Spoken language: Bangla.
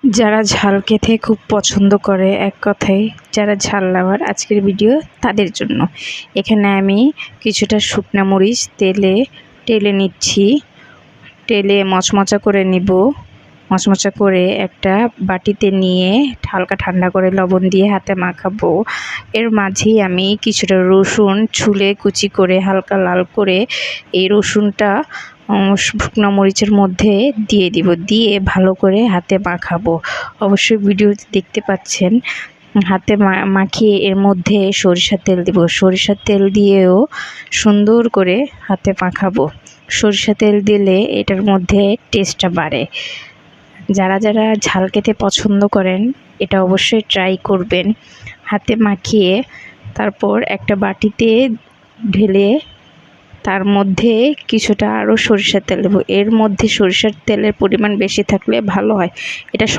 যারা ঝাল খেতে খুব পছন্দ করে, এক কথায় যারা ঝাল লাভার, আজকের ভিডিও তাদের জন্য। এখানে আমি কিছুটা শুকনা মরিচ টেলে নিচ্ছি। টেলে মচমচা করে নিব। মচমচা করে একটা বাটিতে নিয়ে হালকা ঠান্ডা করে লবণ দিয়ে হাতে মাখাবো। এর মাঝেই আমি কিছুটা রসুন ছুলে কুচি করে হালকা লাল করে এই রসুনটা শুকনো মরিচের মধ্যে দিয়ে দিব, দিয়ে ভালো করে হাতে মাখাবো। অবশ্যই ভিডিওতে দেখতে পাচ্ছেন হাতে মাখিয়ে এর মধ্যে সরিষার তেল দিব। সরিষার তেল দিয়েও সুন্দর করে হাতে মাখাবো। সরিষার তেল দিলে এটার মধ্যে টেস্টটা বাড়ে। যারা যারা ঝাল খেতে পছন্দ করেন এটা অবশ্যই ট্রাই করবেন। হাতে মাখিয়ে তারপর একটা বাটিতে ঢেলে তার মধ্যে কিছুটা আরও সরিষার তেল দেবো। এর মধ্যে সরিষার তেলের পরিমাণ বেশি থাকলে ভালো হয়। এটা